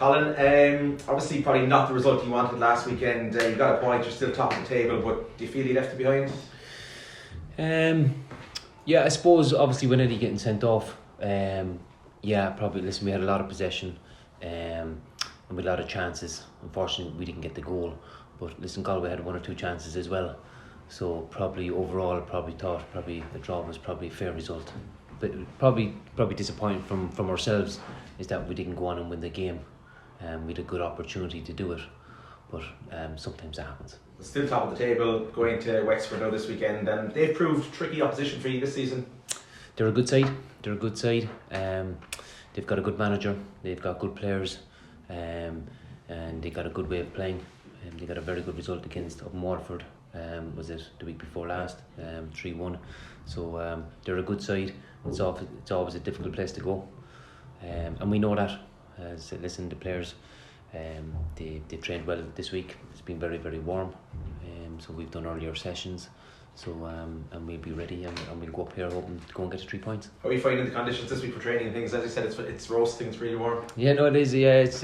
Colin, obviously probably not the result you wanted last weekend. You got a point, you're still top of the table, but do you feel you left it behind? Yeah, I suppose obviously when Eddie getting sent off, probably. Listen, we had a lot of possession, and with a lot of chances. Unfortunately, we didn't get the goal. But listen, Galway had one or two chances as well. So probably overall, thought the draw was probably a fair result. But probably disappointing from ourselves is that we didn't go on and win the game. We had a good opportunity to do it, but sometimes that happens. Still top of the table, going to Wexford now this weekend, and they've proved tricky opposition for you this season. They're a good side. They've got a good manager. They've got good players, and they got a good way of playing. They got a very good result against Waterford. Was it the week before last? 3-1. So they're a good side. It's always a difficult place to go, and we know that. Listen, the players, they've trained well this week. It's been very, very warm, so we've done earlier sessions. So and we'll be ready, and we'll go up here hoping to go and get the 3 points. How are you finding the conditions this week for training and things? As you said, it's roasting, it's really warm. Yeah, no, it is. Yeah, it's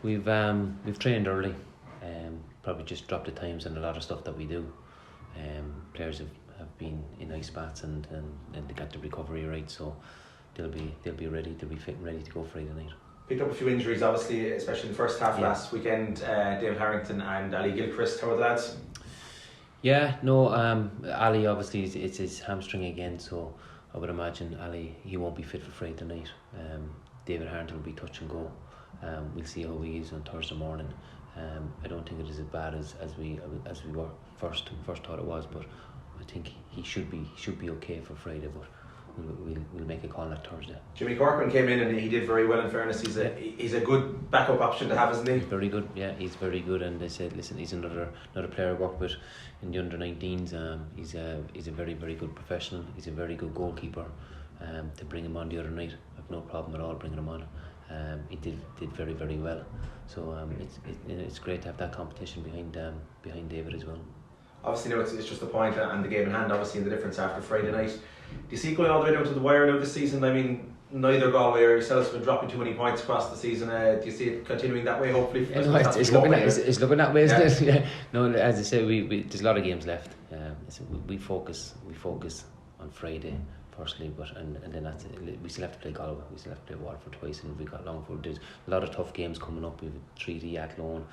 we've trained early. Probably just dropped the times and a lot of stuff that we do. Players have been in ice baths and they got the recovery right, so they'll be ready. They'll be fit and ready to go Friday night. Picked up a few injuries, obviously, especially in the first half last weekend. David Harrington and Ali Gilchrist. How are the lads? Yeah, no. Ali obviously it's his hamstring again, so I would imagine Ali he won't be fit for Friday night. David Harrington will be touch and go. We'll see how he is on Thursday morning. I don't think it is as bad as we were first thought it was, but I think he should be okay for Friday. But we'll make a call that Thursday. Jimmy Corcoran came in and he did very well. In fairness, he's a good backup option to have, isn't he? He's very good. Yeah, he's very good. And they said, listen, he's another player I work with in the under-19s. He's a very, very good professional. He's a very good goalkeeper. To bring him on the other night, I've no problem at all bringing him on. He did very, very well. So it's great to have that competition behind David as well. Obviously now it's just a point and the game in hand, obviously, in the difference after Friday night. Do you see it going all the way down to the wire now this season? I mean, neither Galway or yourselves have been dropping too many points across the season. Do you see it continuing that way, hopefully? Yeah, no, it's looking that way, isn't it? Yeah. No, as I say, we there's a lot of games left. We focus on Friday firstly, but and then we still have to play Galway, we still have to play Waterford twice, and we've got Longford. There's a lot of tough games coming up. We've Treaty, Athlone,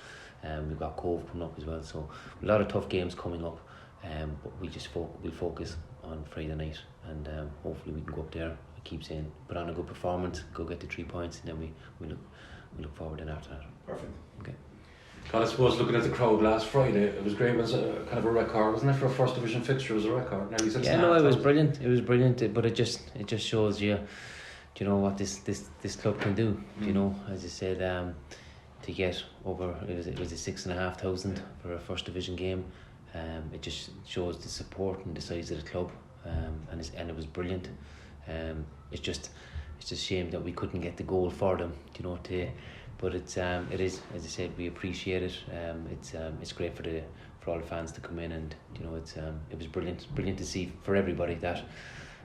we've got Cove coming up as well, so a lot of tough games coming up, but we just we'll focus on Friday night, and hopefully we can go up there. I keep saying, put on a good performance, go get the 3 points, and then we look forward in after that. Perfect. Okay. God, I suppose looking at the crowd last Friday, it was great. It was a kind of a record, wasn't it? For a first division fixture, it was a record. Nearly 6,500. Yeah, no, it was brilliant. It was brilliant, but it just shows you, what this club can do. You know, as I said, to get over it was a 6,500 for a first division game. It just shows the support and the size of the club, and it was brilliant. It's just a shame that we couldn't get the goal for them. But it is, as I said, we appreciate it. It's great for all the fans to come in, and it was brilliant to see for everybody that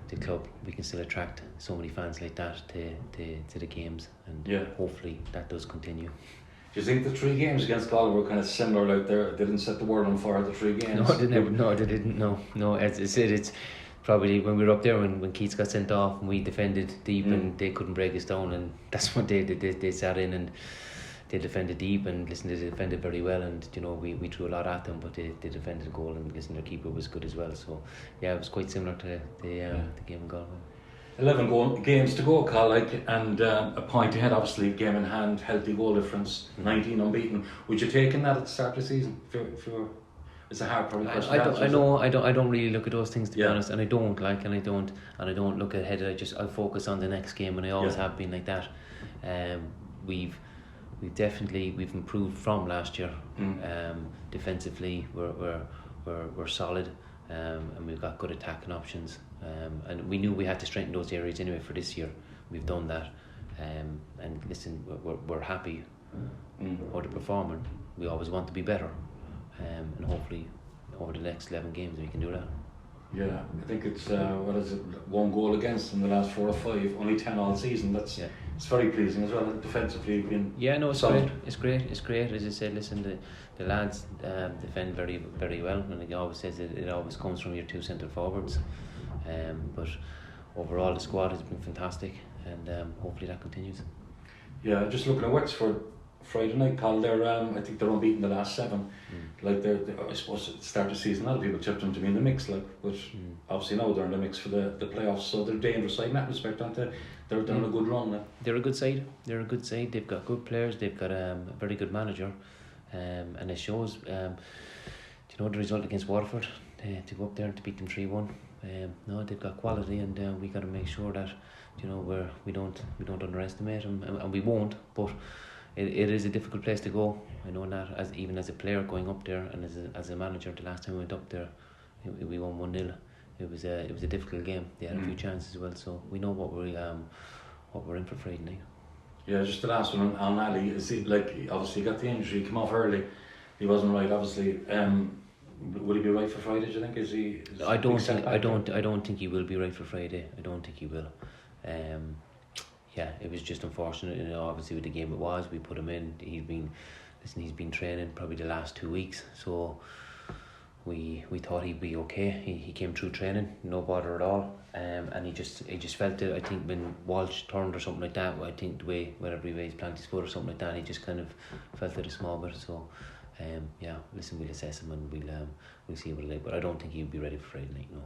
the club, we can still attract so many fans like that to the games, and hopefully that does continue. Do you think the 3 games against Galway were kind of similar out there? They didn't set the world on fire, the 3 games? No, they didn't. No, as I said, it's probably when we were up there when Keats got sent off and we defended deep and they couldn't break us down, and that's what they did. They sat in and they defended deep, and listen, they defended very well, and we threw a lot at them, but they defended the goal, and listen, their keeper was good as well. So yeah, it was quite similar to the game in Galway. 11 games to go, Colin, and a point ahead, obviously, game in hand, healthy goal difference, 19 unbeaten. Would you take in that at the start of the season? If you're it's a hard probably question. I don't really look at those things, to be honest, and I don't look ahead. I focus on the next game, and I always have been like that. We've improved from last year. Defensively, we're solid, and we've got good attacking options. And we knew we had to strengthen those areas anyway for this year. We've done that, and listen, we're happy how they're performing. We always want to be better. And hopefully over the next 11 games we can do that. Yeah, I think it's 1 goal against in the last 4 or 5, only 10 all season. That's it's very pleasing as well. Defensively, being Yeah, no, it's solid. great. It's great. As I said, listen, the lads defend very, very well, and he always says it always comes from your two centre forwards. But overall, the squad has been fantastic, and hopefully that continues. Yeah, just looking at Wexford Friday night, Carl, I think they're unbeaten the last 7. Like they're I suppose at the start of the season, a lot of people tipped them to be in the mix, like, but obviously now they're in the mix for the playoffs, so they're a dangerous side in that respect, aren't they? They're on a good run now. They're a good side. They've got good players. They've got a very good manager, and it shows. The result against Waterford, to go up there and to beat them 3-1. No, they've got quality, and we got to make sure that we don't underestimate them, and we won't. But it is a difficult place to go. I know that as a player going up there, and as a manager, the last time we went up there, we won 1-0. It was a difficult game. They had a few chances as well, so we know what we're in for Friday night. Yeah, just the last one on Ali. Is he, like, obviously he got the injury, he came off early. He wasn't right, obviously. Will he be right for Friday? Do you think? I don't think he will be right for Friday. I don't think he will. Yeah, it was just unfortunate. Obviously with the game it was, we put him in. He's been training probably the last 2 weeks, so we thought he'd be okay. He came through training, no bother at all. And he just felt it. I think when Walsh turned or something like that, I think the way whatever way he's planted his foot or something like that, he just kind of felt it a small bit. So yeah, listen, we'll assess him and we'll see what it is. But I don't think he'll be ready for Friday night. No.